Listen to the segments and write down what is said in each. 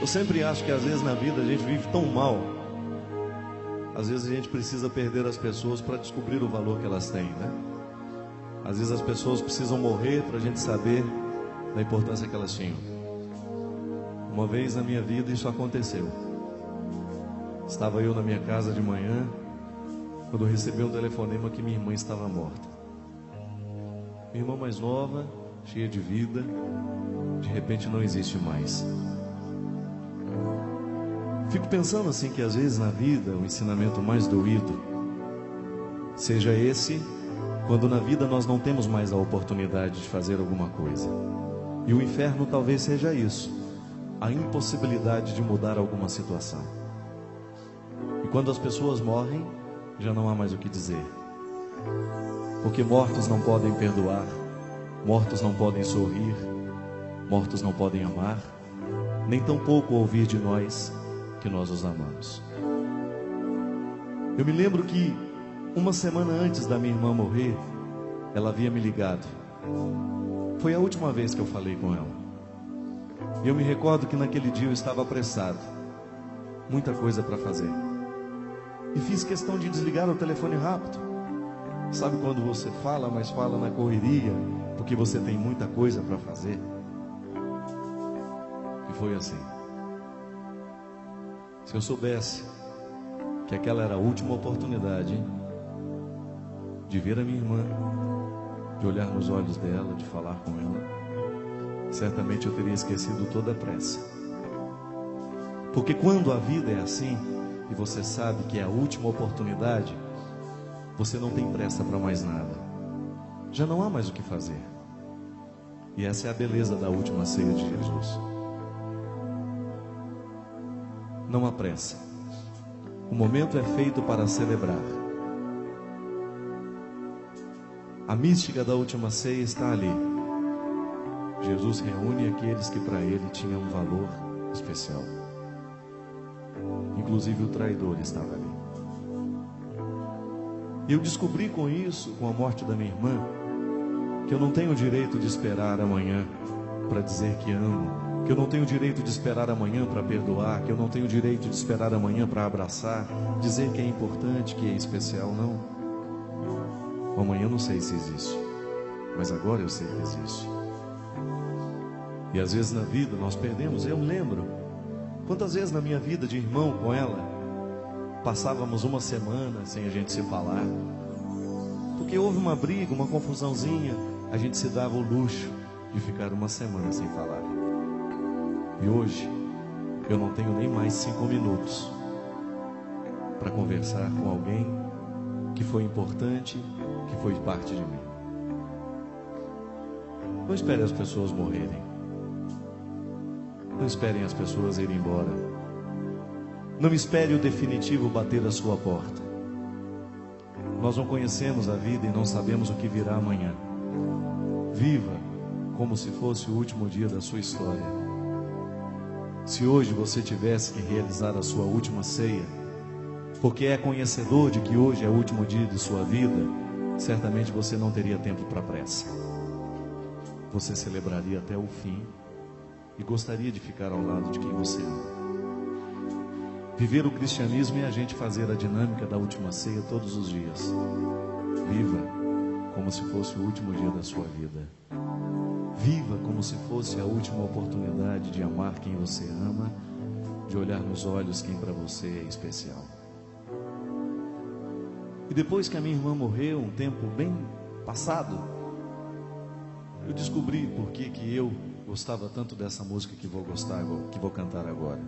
Eu sempre acho que às vezes na vida a gente vive tão mal. Às vezes a gente precisa perder as pessoas para descobrir o valor que elas têm, né? Às vezes as pessoas precisam morrer para a gente saber da importância que elas tinham. Uma vez na minha vida isso aconteceu. Estava eu na minha casa de manhã, quando eu recebi um telefonema que minha irmã estava morta. Minha irmã mais nova, cheia de vida, de repente não existe mais. Fico pensando assim que às vezes na vida o ensinamento mais doído seja esse, quando na vida nós não temos mais a oportunidade de fazer alguma coisa. E o inferno talvez seja isso, a impossibilidade de mudar alguma situação. E quando as pessoas morrem, já não há mais o que dizer. Porque mortos não podem perdoar, mortos não podem sorrir, mortos não podem amar, nem tampouco ouvir de nós que nós os amamos. Eu me lembro que uma semana antes da minha irmã morrer, ela havia me ligado. Foi a última vez que eu falei com ela. E eu me recordo que naquele dia eu estava apressado, muita coisa para fazer. E fiz questão de desligar o telefone rápido. Sabe quando você fala, mas fala na correria, porque você tem muita coisa para fazer? E foi assim. Se eu soubesse que aquela era a última oportunidade de ver a minha irmã, de olhar nos olhos dela, de falar com ela, certamente eu teria esquecido toda a pressa. Porque quando a vida é assim, e você sabe que é a última oportunidade, você não tem pressa para mais nada. Já não há mais o que fazer. E essa é a beleza da última ceia de Jesus. Não há pressa. O momento é feito para celebrar. A mística da última ceia está ali. Jesus reúne aqueles que para ele tinham um valor especial. Inclusive o traidor estava ali. E eu descobri com isso, com a morte da minha irmã, que eu não tenho o direito de esperar amanhã para dizer que amo, que eu não tenho o direito de esperar amanhã para perdoar, que eu não tenho o direito de esperar amanhã para abraçar, dizer que é importante, que é especial, não. O amanhã eu não sei se existe, mas agora eu sei que existe. E às vezes na vida nós perdemos. Eu lembro quantas vezes na minha vida de irmão com ela passávamos uma semana sem a gente se falar, porque houve uma briga, uma confusãozinha, a gente se dava o luxo de ficar uma semana sem falar. E hoje eu não tenho nem mais 5 minutos para conversar com alguém que foi importante, que foi parte de mim. Não espere as pessoas morrerem. Não esperem as pessoas irem embora. Não espere o definitivo bater a sua porta. Nós não conhecemos a vida e não sabemos o que virá amanhã. Viva como se fosse o último dia da sua história. Se hoje você tivesse que realizar a sua última ceia, porque é conhecedor de que hoje é o último dia de sua vida, certamente você não teria tempo para pressa. Você celebraria até o fim e gostaria de ficar ao lado de quem você ama. Viver o cristianismo é a gente fazer a dinâmica da última ceia todos os dias. Viva como se fosse o último dia da sua vida. Viva como se fosse a última oportunidade de amar quem você ama, de olhar nos olhos quem para você é especial. E depois que a minha irmã morreu, um tempo bem passado, eu descobri por que eu gostava tanto dessa música que vou cantar agora.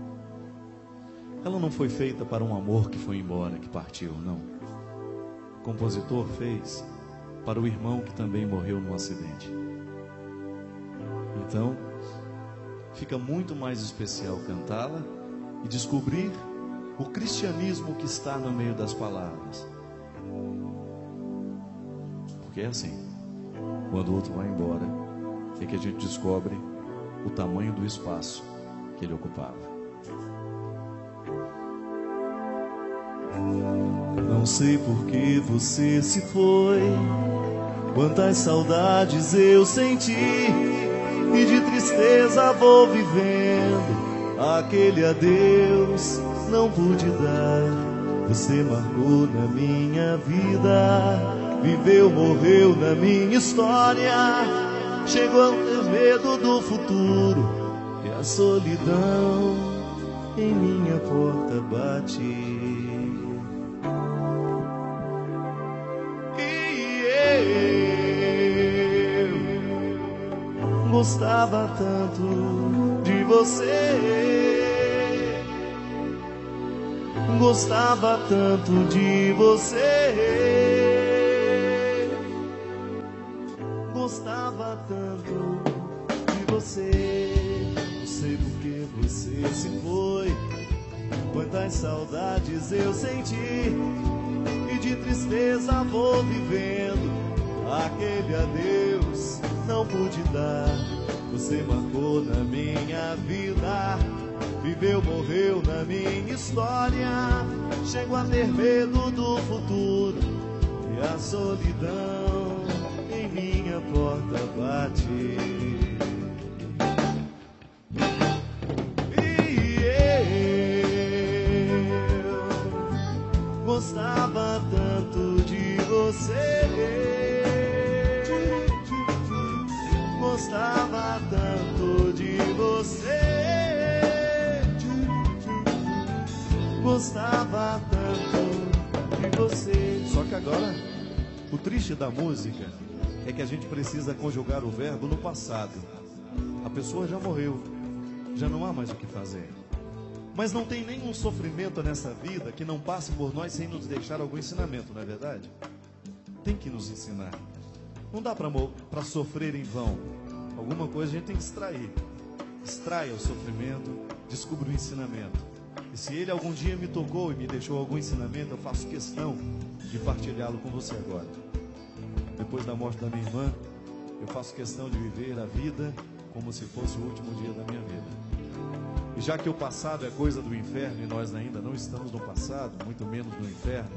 Ela não foi feita para um amor que foi embora, que partiu, não. O compositor fez para o irmão que também morreu num acidente. Então, fica muito mais especial cantá-la e descobrir o cristianismo que está no meio das palavras. Porque é assim, quando o outro vai embora, é que a gente descobre o tamanho do espaço que ele ocupava. Não sei por que você se foi, quantas saudades eu senti, e de tristeza vou vivendo, Aquele adeus não pude dar. Você marcou na minha vida, viveu, morreu na minha história. Chegou a ter medo do futuro e a solidão em minha porta bate. Gostava tanto de você, gostava tanto de você, gostava tanto de você. Não sei por que você se foi, quantas saudades eu senti, e de tristeza vou vivendo. Aquele adeus não pude dar. Você marcou na minha vida, viveu, morreu na minha história. Chego a ter medo do futuro e a solidão em minha porta bate. E eu gostava tanto de você, gostava tanto de você, gostava tanto de você. Só que agora, o triste da música é que a gente precisa conjugar o verbo no passado. A pessoa já morreu, já não há mais o que fazer. Mas não tem nenhum sofrimento nessa vida que não passe por nós sem nos deixar algum ensinamento, não é verdade? Tem que nos ensinar. Não dá para sofrer em vão. Alguma coisa a gente tem que extrair. Extraia o sofrimento, descubra o ensinamento. E se ele algum dia me tocou e me deixou algum ensinamento, eu faço questão de partilhá-lo com você agora. Depois da morte da minha irmã, eu faço questão de viver a vida como se fosse o último dia da minha vida. E já que o passado é coisa do inferno e nós ainda não estamos no passado, muito menos no inferno,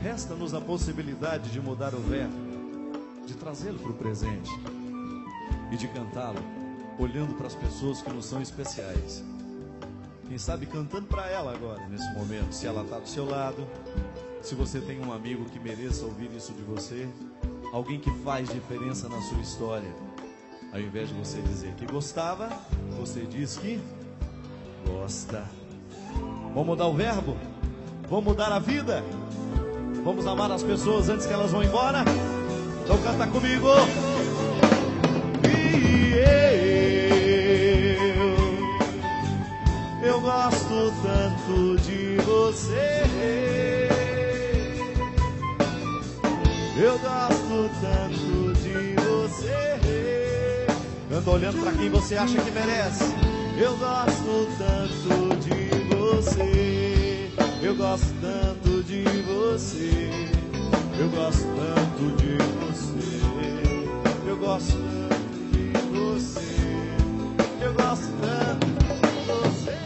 resta-nos a possibilidade de mudar o verbo, de trazê-lo para o presente e de cantá-lo olhando para as pessoas que nos são especiais. Quem sabe cantando para ela agora, nesse momento, se ela está do seu lado, se você tem um amigo que mereça ouvir isso de você, alguém que faz diferença na sua história. Ao invés de você dizer que gostava, você diz que gosta. Vamos mudar o verbo? Vamos mudar a vida? Vamos amar as pessoas antes que elas vão embora? Então canta comigo. Eu gosto tanto de você, eu gosto tanto de você. Canta olhando para quem você acha que merece. Eu gosto tanto de você, eu gosto tanto de você, eu gosto tanto de você, eu gosto tanto de você, eu gosto tanto de você.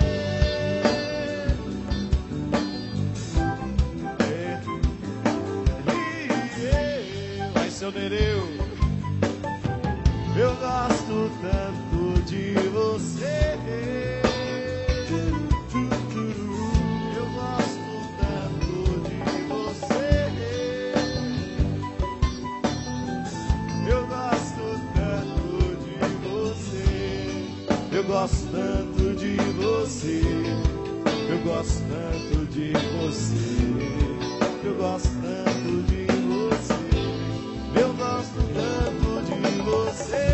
Vai, seu Nereu. Eu gosto tanto de você, eu gosto tanto de você, eu gosto tanto de você, eu gosto tanto de você, eu gosto tanto de você, eu gosto tanto de você, eu gosto tanto de você.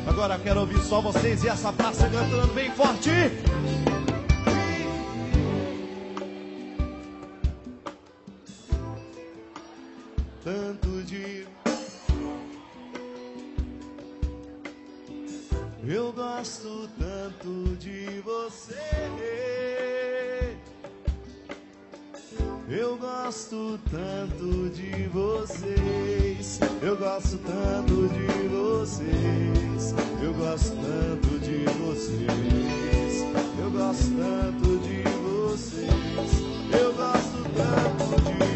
Agora quero ouvir só vocês e essa praça cantando bem forte. Tanto de... Eu gosto tanto de você, eu gosto tanto de vocês, eu gosto tanto de vocês, eu gosto tanto de vocês, eu gosto tanto de vocês, eu gosto tanto de